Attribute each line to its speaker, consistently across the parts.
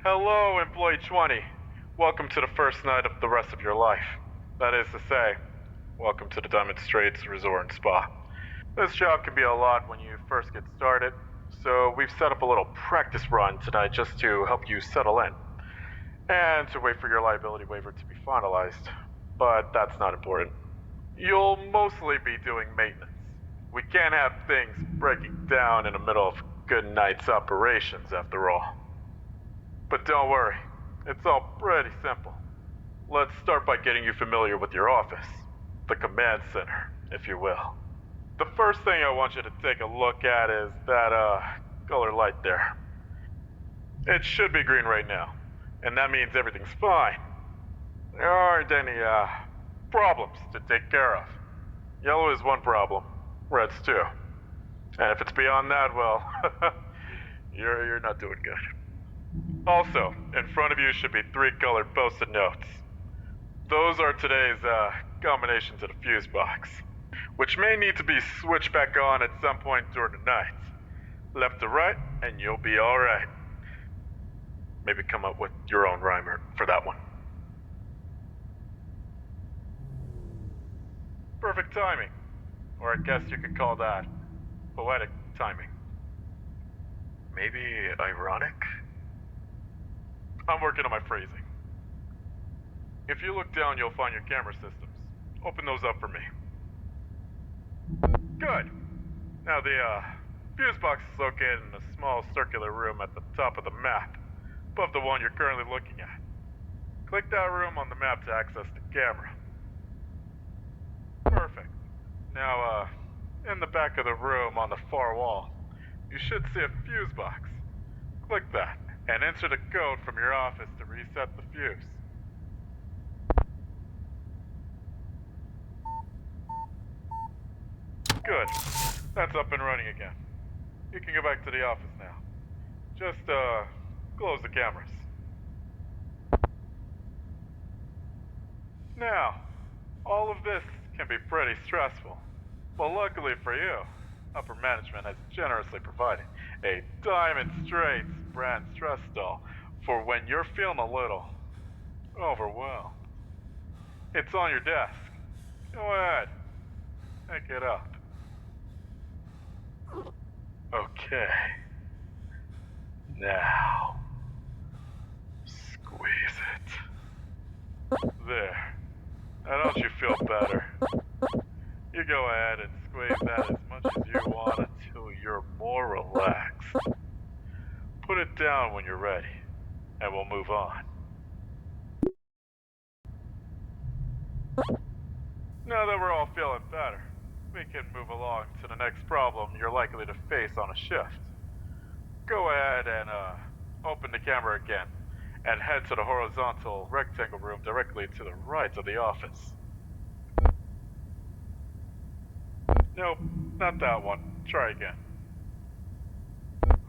Speaker 1: Hello, Employee 20. Welcome to the first night of the rest of your life. That is to say, welcome to the Diamond Straits Resort and Spa. This job can be a lot when you first get started, so we've set up a little practice run tonight just to help you settle in, and to wait for your liability waiver to be finalized. But that's not important. You'll mostly be doing maintenance. We can't have things breaking down in the middle of good night's operations, after all. But don't worry, it's all pretty simple. Let's start by getting you familiar with your office. The command center, if you will. The first thing I want you to take a look at is that, color light there. It should be green right now, and that means everything's fine. There aren't any, problems to take care of. Yellow is one problem, red's two. And if it's beyond that, well, you're not doing good. Also, in front of you should be 3 colored post-it notes. Those are today's, combination to the fuse box, which may need to be switched back on at some point during the night. Left to right, and you'll be alright. Maybe come up with your own rhymer for that one. Perfect timing. Or I guess you could call that poetic timing. Maybe ironic? I'm working on my phrasing. If you look down, you'll find your camera systems. Open those up for me. Good. Now the, fuse box is located in a small circular room at the top of the map, above the one you're currently looking at. Click that room on the map to access the camera. Perfect. Now, in the back of the room on the far wall, you should see a fuse box. Click that, and enter the code from your office to reset the fuse. Good. That's up and running again. You can go back to the office now. Just, close the cameras. Now, all of this can be pretty stressful. But luckily for you, upper management has generously provided a Diamond Straits brand stress doll for when you're feeling a little overwhelmed. It's on your desk. Go ahead. Pick it up. Okay. Now, squeeze it. There. Now don't you feel better? You go ahead and squeeze that as much as you want until you're more relaxed. Put it down when you're ready, and we'll move on. Now that we're all feeling better, we can move along to the next problem you're likely to face on a shift. Go ahead and, open the camera again, and head to the horizontal rectangle room directly to the right of the office. Nope, not that one. Try again.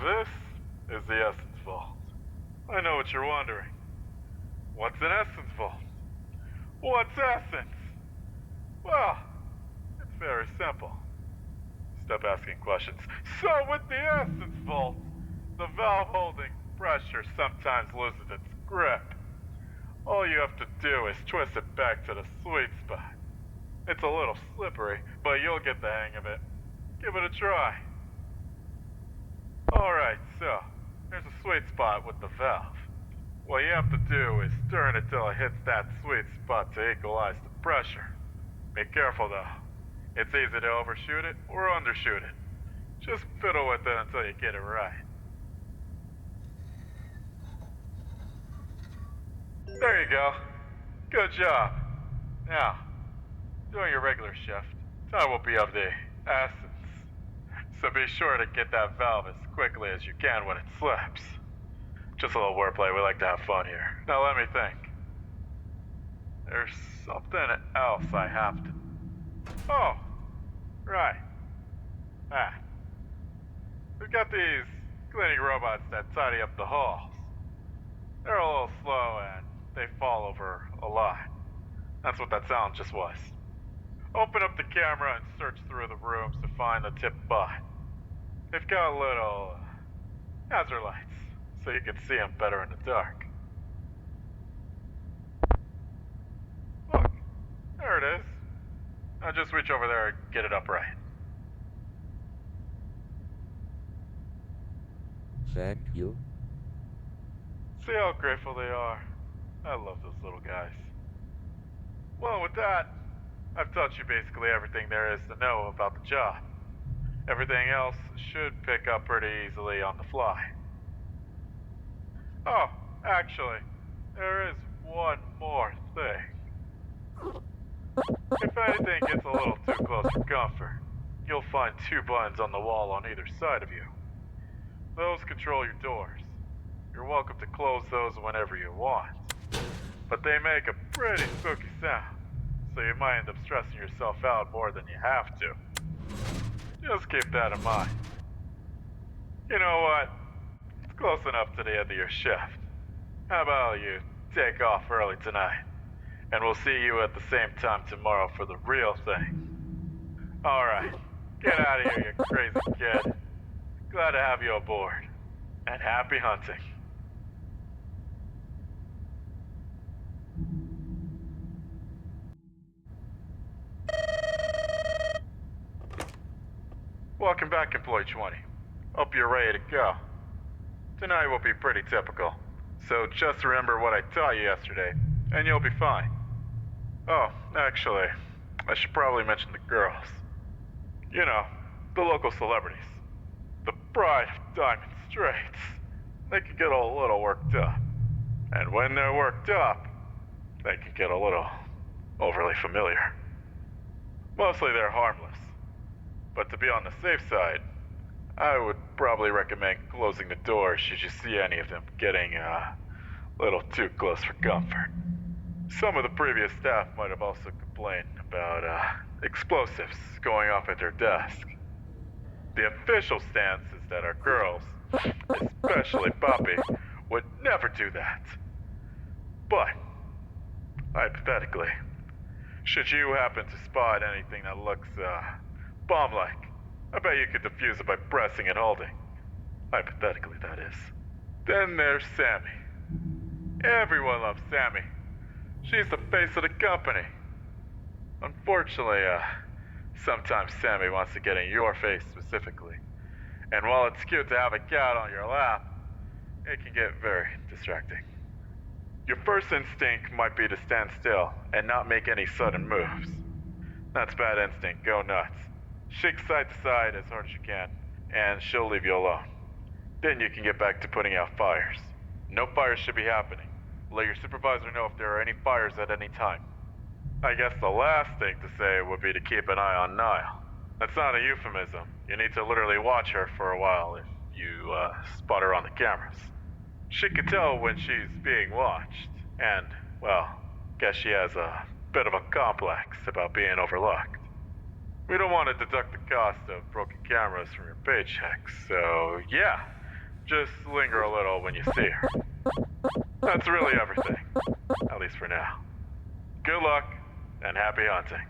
Speaker 1: This is the Essence Vault. I know what you're wondering. What's an Essence Vault? What's Essence? Well, it's very simple. Stop asking questions. So with the Essence Vault, the valve holding pressure sometimes loses its grip. All you have to do is twist it back to the sweet spot. It's a little slippery, but you'll get the hang of it. Give it a try. Alright, so, there's a sweet spot with the valve. What you have to do is turn it till it hits that sweet spot to equalize the pressure. Be careful though. It's easy to overshoot it or undershoot it. Just fiddle with it until you get it right. There you go. Good job. Now, during your regular shift, time will be of the essence. So be sure to get that valve as quickly as you can when it slips. Just a little wordplay, we like to have fun here. Now let me think. There's something else I have to... Oh, right. We've got these cleaning robots that tidy up the halls. They're a little slow and they fall over a lot. That's what that sound just was. Open up the camera and search through the rooms to find the tip bot. They've got little hazard lights so you can see them better in the dark. Look, there it is. Now just reach over there and get it upright.
Speaker 2: Thank you.
Speaker 1: See how grateful they are. I love those little guys. Well, with that, I've taught you basically everything there is to know about the job. Everything else should pick up pretty easily on the fly. Oh, actually, there is one more thing. If anything gets a little too close for comfort, you'll find two buttons on the wall on either side of you. Those control your doors. You're welcome to close those whenever you want. But they make a pretty spooky sound, so you might end up stressing yourself out more than you have to. Just keep that in mind. You know what? It's close enough to the end of your shift. How about you take off early tonight? And we'll see you at the same time tomorrow for the real thing. Alright, get out of here, you crazy kid. Glad to have you aboard. And happy hunting. Welcome back, Employee 20. Hope you're ready to go. Tonight will be pretty typical, so just remember what I taught you yesterday, and you'll be fine. Oh, actually, I should probably mention the girls. You know, the local celebrities. The pride of Diamond Straits. They can get a little worked up. And when they're worked up, they can get a little overly familiar. Mostly they're harmless. But to be on the safe side, I would probably recommend closing the door should you see any of them getting a little too close for comfort. Some of the previous staff might have also complained about explosives going off at their desk. The official stance is that our girls, especially Poppy, would never do that. But, hypothetically, should you happen to spot anything that looks, bomb-like, I bet you could defuse it by pressing and holding. Hypothetically, that is. Then there's Sammy. Everyone loves Sammy. She's the face of the company. Unfortunately, sometimes Sammy wants to get in your face specifically. And while it's cute to have a cat on your lap, it can get very distracting. Your first instinct might be to stand still and not make any sudden moves. That's bad instinct, go nuts. Shake side to side as hard as you can, and she'll leave you alone. Then you can get back to putting out fires. No fires should be happening. Let your supervisor know if there are any fires at any time. I guess the last thing to say would be to keep an eye on Niall. That's not a euphemism. You need to literally watch her for a while if you spot her on the cameras. She can tell when she's being watched, and, well, guess she has a bit of a complex about being overlooked. We don't want to deduct the cost of broken cameras from your paychecks, so yeah, just linger a little when you see her. That's really everything, at least for now. Good luck, and happy hunting.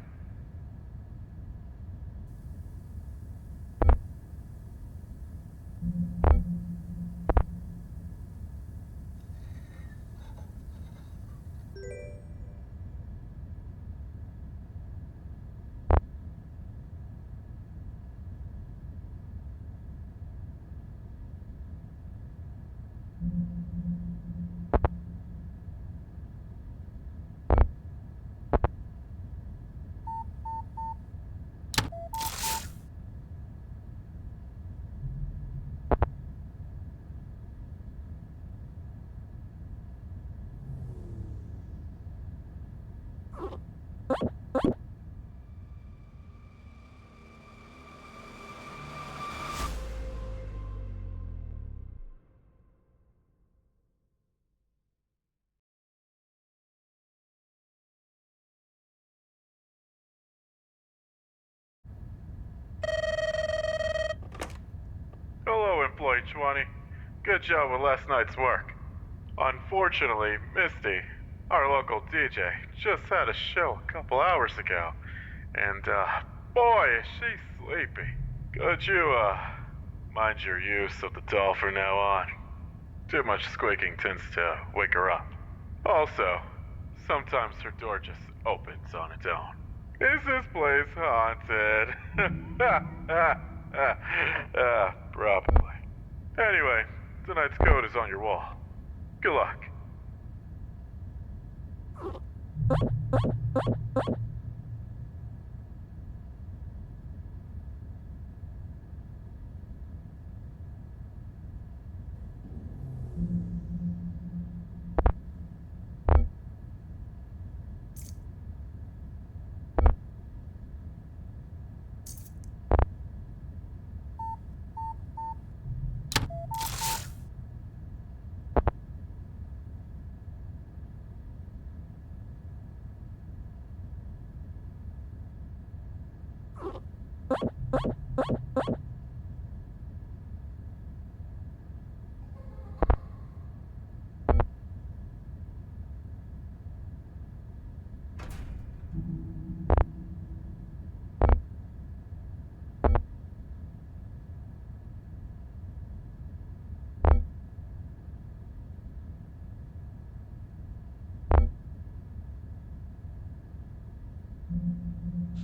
Speaker 1: Hello, Employee 20. Good job with last night's work. Unfortunately, Misty, our local DJ, just had a show a couple hours ago. And, boy, is she sleepy. Could you, mind your use of the doll from now on? Too much squeaking tends to wake her up. Also, sometimes her door just opens on its own. Is this place haunted? Probably. Anyway, tonight's code is on your wall. Good luck.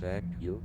Speaker 2: Thank you.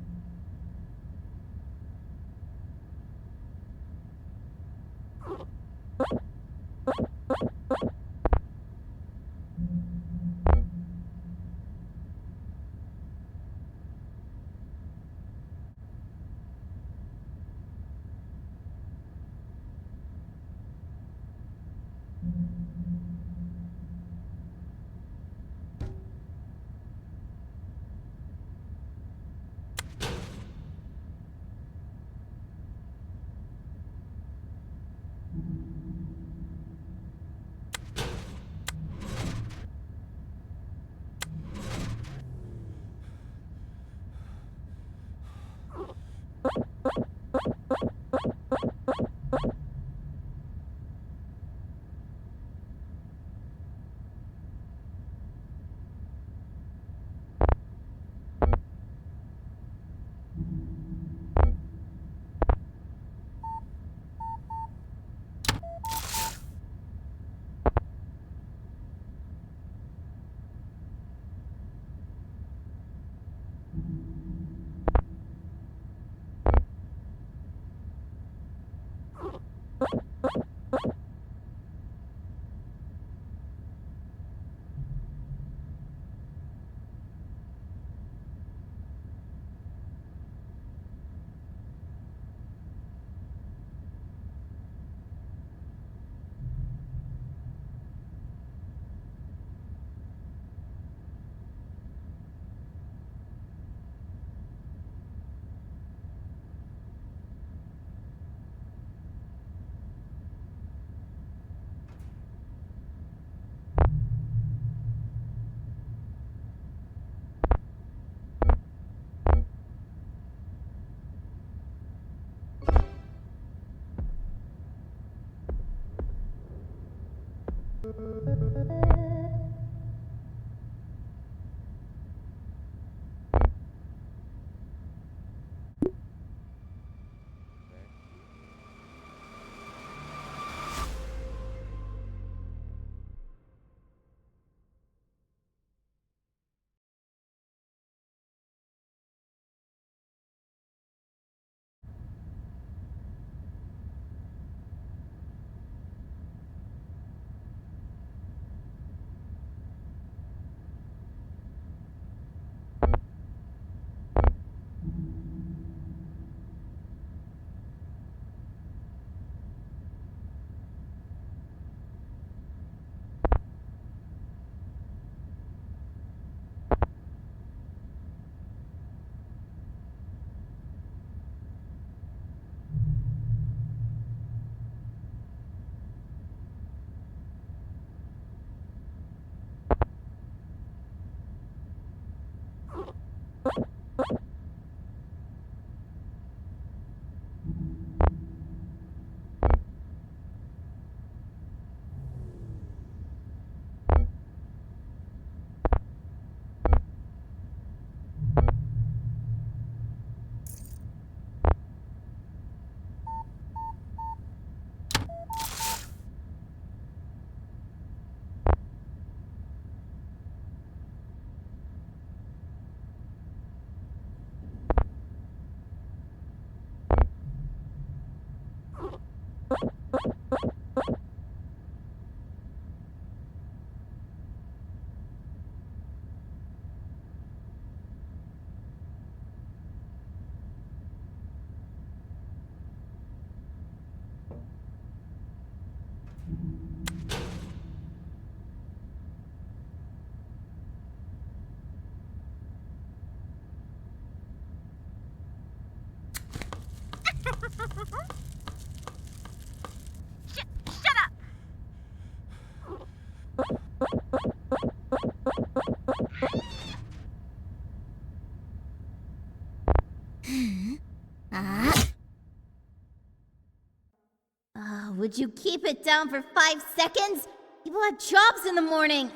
Speaker 2: would you keep it down for 5 seconds? People have jobs in the morning.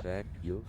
Speaker 3: Thank you.